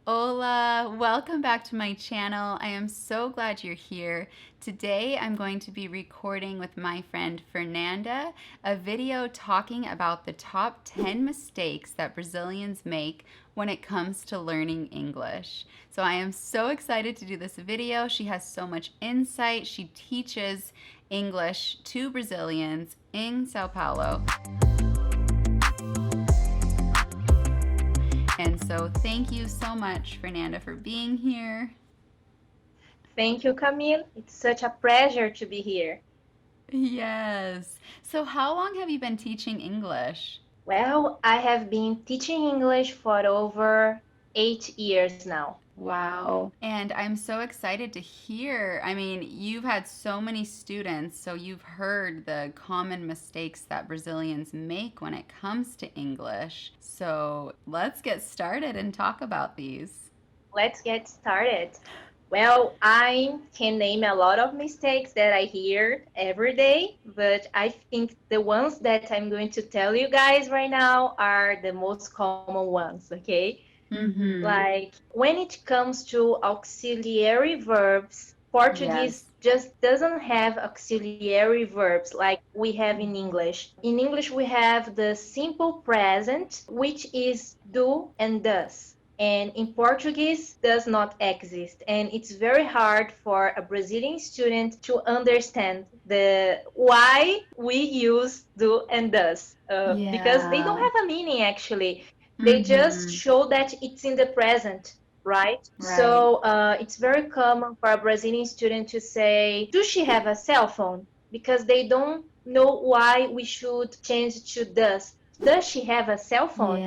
Hola, welcome back to my channel. I am so glad you're here. Today I'm going to be recording with my friend Fernanda a video talking about the top 10 mistakes that Brazilians make when it comes to learning English. So I am so excited to do this video. She has so much insight. She teaches English to Brazilians in Sao Paulo. And so thank you so much, Fernanda, for being here. Thank you, Camille. It's such a pleasure to be here. Yes. So how long have you been teaching English? Well, I have been teaching English for over 8 years now. Wow. And I'm so excited to hear. I mean, you've had so many students, so you've heard the common mistakes that Brazilians make when it comes to English. So let's get started and talk about these. Let's get started. Well, I can name a lot of mistakes that I hear every day, but I think the ones that I'm going to tell you guys right now are the most common ones, okay? Mm-hmm. Like when it comes to auxiliary verbs, Portuguese Yes. just doesn't have auxiliary verbs like we have in English. In English, we have the simple present, which is do and does. And in Portuguese, does not exist. And it's very hard for a Brazilian student to understand the why we use do and does because they don't Yeah. have a meaning actually. They just Mm-hmm. show that it's in the present, right? Right. So it's very common for a Brazilian student to say, "Does she have a cell phone?" Because they don't know why we should change to does. Does she have a cell phone?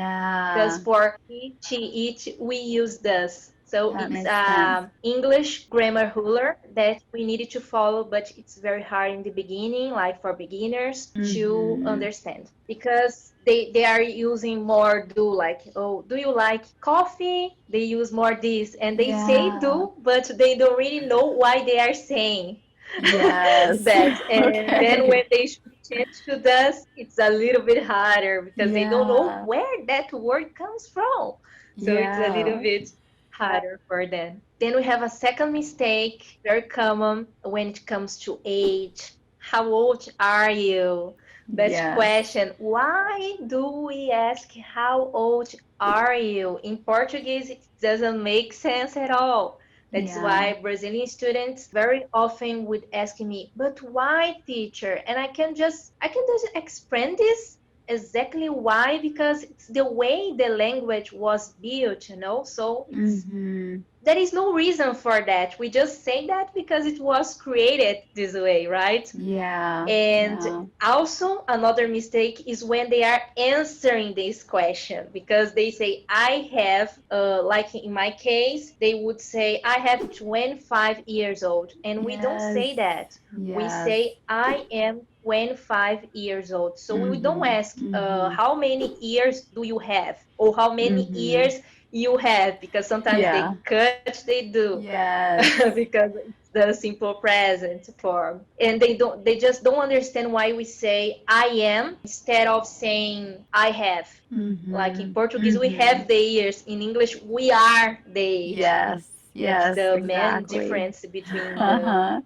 Because Yeah. for he, she, it, we use does. So That it's makes sense. English grammar ruler that we needed to follow, but it's very hard in the beginning, like for beginners, to Mm-hmm. understand because they are using more do like, oh, do you like coffee? They use more this and they say Yeah. do, but they don't really know why they are saying Yes. that. And then Okay. when they should change to does, it's a little bit harder because they don't know Yeah. where that word comes from. So it's a little Yeah. bit harder for them. Then we have a second mistake, very common when it comes to age. How old are you? That Yes. question. Why do we ask how old are you? In Portuguese, it doesn't make sense at all. That's Yeah. why Brazilian students very often would ask me, but why, teacher? And I can just explain this exactly why because it's the way the language was built. So it's Mm-hmm. there is no reason for that. We just say that because it was created this way, right? Yeah. And Yeah. also, another mistake is when they are answering this question because they say, I have, like in my case, they would say, I have 25 years old. And we don't Yes. say that. We Yes. say, I am 25 years old. So we don't Mm-hmm. ask, Mm-hmm. how many years do you have? Or how many Mm-hmm. years you have? Because sometimes Yeah. they cut, they do Yes. because it's the simple present form and they just don't understand why we say I am instead of saying I have. Like in Mm-hmm. Portuguese we Mm-hmm. have the ears, in English we are the age. Yes. That's Yes. the main Exactly. difference between the Uh-huh.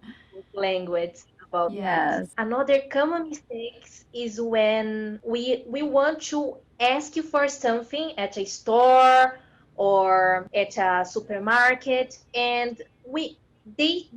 language about this. Yes. Another common mistake is when we want to ask you for something at a store or at a supermarket and we they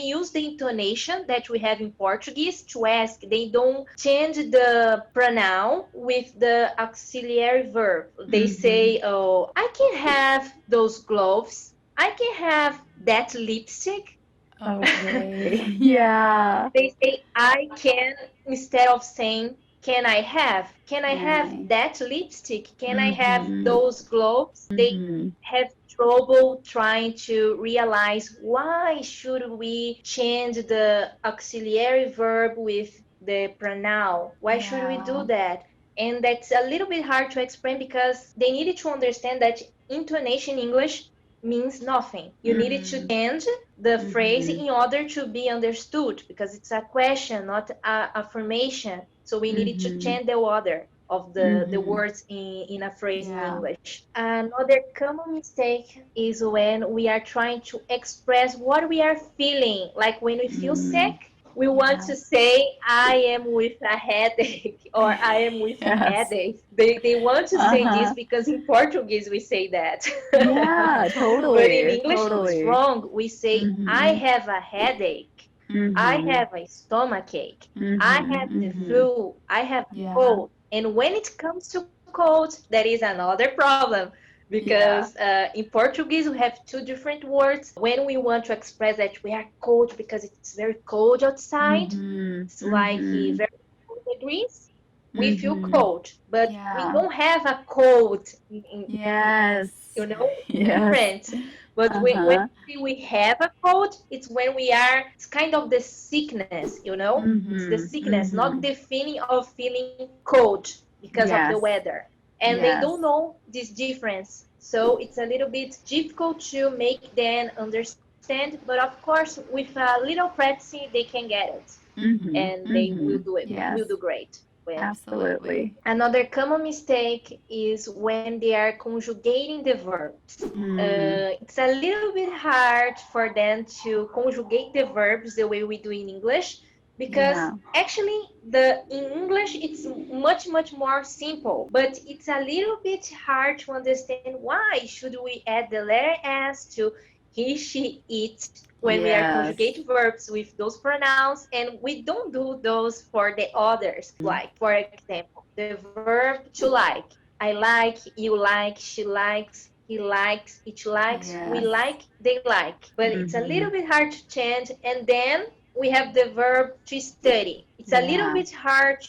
use the intonation that we have in Portuguese to ask. They don't change the pronoun with the auxiliary verb. They Mm-hmm. say, oh, I can have those gloves, I can have that lipstick. Okay. Yeah, Yeah. they say I can instead of saying can I have? Can I Can have I? that lipstick? Can I have Mm-hmm. those gloves? They Mm-hmm. have trouble trying to realize why should we change the auxiliary verb with the pronoun? Why should we do Yeah. that? And that's a little bit hard to explain because they needed to understand that intonation English means nothing. You needed to Mm-hmm. change the phrase Mm-hmm. in order to be understood because it's a question, not a affirmation. So we needed to Mm-hmm. change the order. of the Mm-hmm. words in a phrase in Yeah. English. Another common mistake is when we are trying to express what we are feeling. Like when we feel Mm. sick, we want Yeah. to say, I am with a headache or I am with a Yes. headache. They want to say this Uh-huh. because in Portuguese we say that. Yeah, But in totally, English it's totally. wrong. We say, I Mm-hmm. have a headache. I Mm-hmm. Mhm. have a stomach ache. I Mhm. have the Mhm. flu. I have a Yeah. cold. And when it comes to cold, that is another problem because Yeah. in Portuguese we have two different words. When we want to express that we are cold because it's very cold outside, Mhm. it's like Mhm. very cold degrees, we feel Mhm. cold, but we Yeah. don't have a cold Yes. it's Yes. Yes. different. But when Uh-huh. we have a cold, it's when we are, it's kind of the sickness, it's the Mhm. sickness, not Mhm. the feeling of feeling cold because of the Yes. weather. And they Yes. don't know this difference. So it's a little bit difficult to make them understand. But of course, with a little practicing, they can get it. Mhm. And they will Mhm. do it, will do Yes. great with. Absolutely. Absolutely. Another common mistake is when they are conjugating the verbs. Mm. It's a little bit hard for them to conjugate the verbs the way we do in English because Yeah. actually the in English it's much more simple, but it's a little bit hard to understand why should we add the letter s to he, she, it when we are Yes. conjugate verbs with those pronouns, and we don't do those for the others. Like for example, the verb to like. I like, you like, she likes, he likes, it likes, we Yes. like, they like. But it's a little Mhm. bit hard to change. And then we have the verb to study. It's a little Yeah. bit hard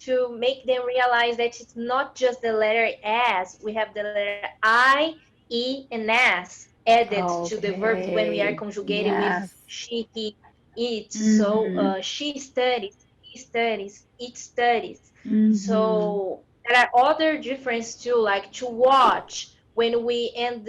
to make them realize that it's not just the letter S. We have the letter I, E, and S added to the verbs when we are Okay. conjugating with Yes. she, he, it. So Mhm. she studies, he studies, it studies. Mhm. So there are other differences too, like to watch. When we end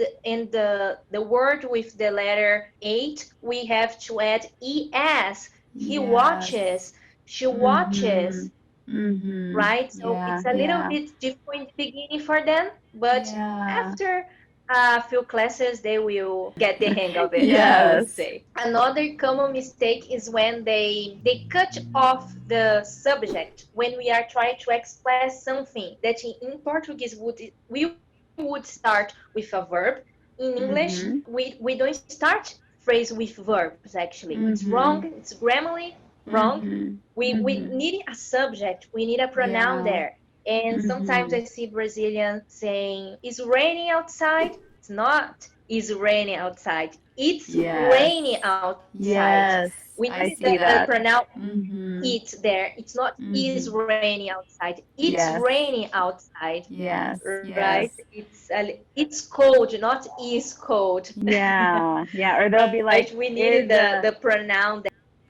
the word with the letter eight, we have to add es. He Yes. watches, she watches, Mhm. Mm-hmm. Mhm. right? So Yeah. it's a little Yeah. bit difficult in the beginning for them, but Yeah. after a few classes, they will get the hang of it, I would Yes. Yes. say. Another common mistake is when they cut off the subject when we are trying to express something that in Portuguese we would start with a verb. In English, Mhm. we don't start phrase with verbs actually. It's wrong, Mhm. it's grammarly wrong. Mhm. We Mhm. need a subject, we need a pronoun Yeah. there. And sometimes Mhm. I see Brazilians saying, "It's raining outside." It's not, "It's raining outside." It's Yes. raining outside. Yes. We I need I see see the that. that. pronoun Mm-hmm. Mhm. it there. It's not is Mm-hmm. raining outside. It's Yes. raining outside, Yes. Yes. right? Yes. It's cold, not is cold, Yeah. Yeah. Or they'll be right? like, We needed is the pronoun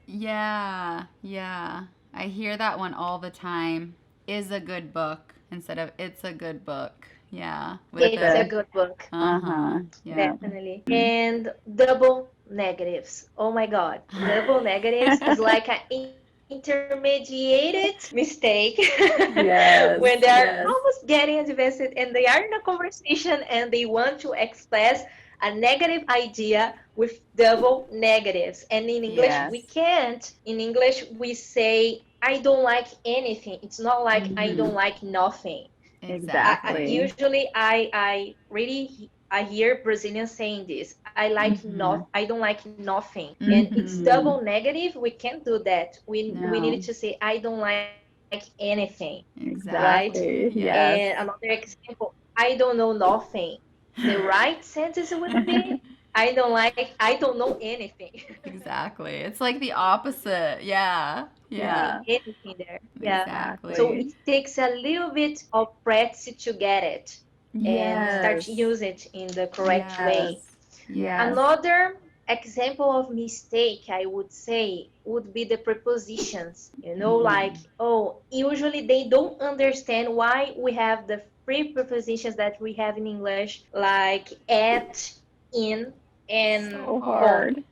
Yeah. Yeah. I hear that one all the time. Is a good book instead of it's a good book. Yeah. there. With with It's a the the good book. uh-huh. uh-huh. Yeah. Definitely. Mhm. And double negatives. Oh my God. Double negatives is like an intermediate mistake when they Yes. are Yes. almost getting advanced and they are in a conversation and they want to express a negative idea with double negatives. And in English, we Yes. can't. In English, we say, I don't like anything. It's not like I Mm-hmm. don't Mhm. like nothing. Exactly. Exactly. Usually I really I hear Brazilians saying this. Mhm. I don't like nothing, and it's Mm-hmm. double Mhm. negative. We can't do that. We No. needed No. to say I don't like anything, right? Exactly. Exactly. And Yes. Yes. another example, I don't know nothing. The right sentence would be I don't know anything. Exactly. It's like the opposite. Yeah. Yeah. Yeah. Anything there. Yeah. So Exactly. it Exactly. takes a little bit of practice to get it and start Yes. use it in the correct way. Yes. Yes. Yes. Yes. Another example of mistake I would say would be the prepositions. Like, Mhm. oh, usually they don't understand why we have the three prepositions that we have in English, like at, in, and So on. hard.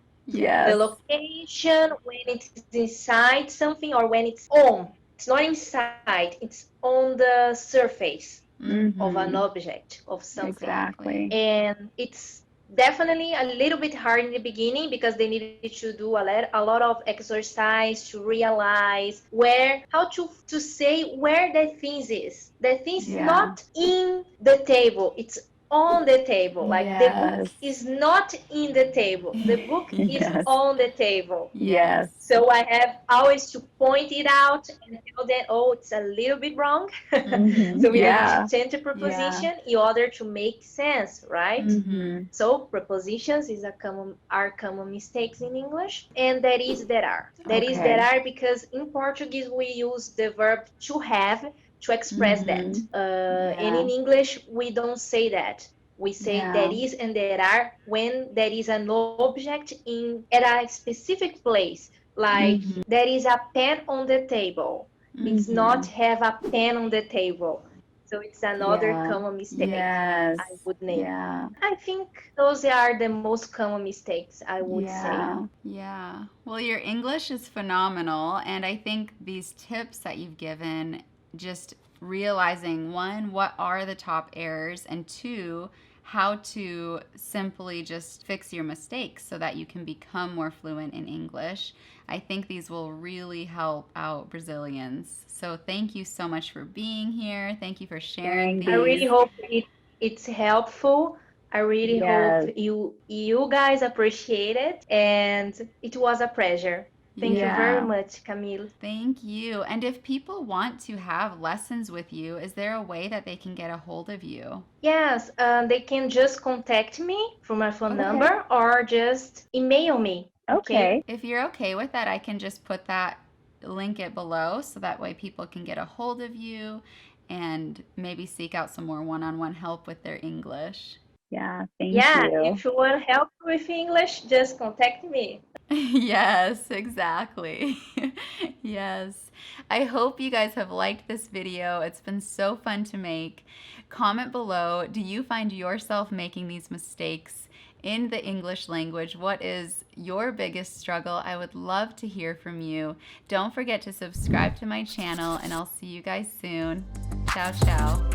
The Yes. Yes. location when it is inside something or when it's on it's not inside, it's on the surface of an Mhm. object, of something. Exactly. And it's definitely a little bit hard in the beginning because they needed to do a lot of exercise to realize how to say where the things is. The thing's Yeah. not in the table, it's on the table. Like the book Yes. is not in the table, the book is Yes. on the table. Yes. So I have always to point it out and tell them, oh, it's a little bit wrong. Mhm. So we need Yeah. to change the preposition in order to make sense, right? Mhm. So prepositions are common mistakes in English, and that is there are. That is Okay. there are because in Portuguese we use the verb to have to express that. Mhm. And Yeah. in English we don't say that. We say Yeah. there is and there are when there is an object at a specific place. Like Mhm. there is a pen on the table. It's not Mhm. have a pen on the table. So it's another Yeah. common mistake Yes. I would name. Yeah. I think those are the most common mistakes, I would say. Yeah. Yeah. Well, your English is phenomenal. And I think these tips that you've given, just realizing one, what are the top errors, and two, how to simply just fix your mistakes so that you can become more fluent in English. I think these will really help out Brazilians. So thank you so much for being here. Thank you for sharing Thank I you. really these. hope it's helpful. I really hope Yes. you guys appreciate it, and it was a pleasure. Thank you very Yeah. much, Camille. Thank you. And if people want to have lessons with you, is there a way that they can get a hold of you? Yes, they can just contact me through my phone Okay. number or just email me. Okay? Okay. If you're okay with that, I can just put that link it below so that way people can get a hold of you and maybe seek out some more one-on-one help with their English. Yeah. Thank Yeah, you. if you want help with English, just contact me. Yes, exactly. Yes. I hope you guys have liked this video. It's been so fun to make. Comment below, do you find yourself making these mistakes in the English language? What is your biggest struggle? I would love to hear from you. Don't forget to subscribe to my channel, and I'll see you guys soon. Ciao, ciao.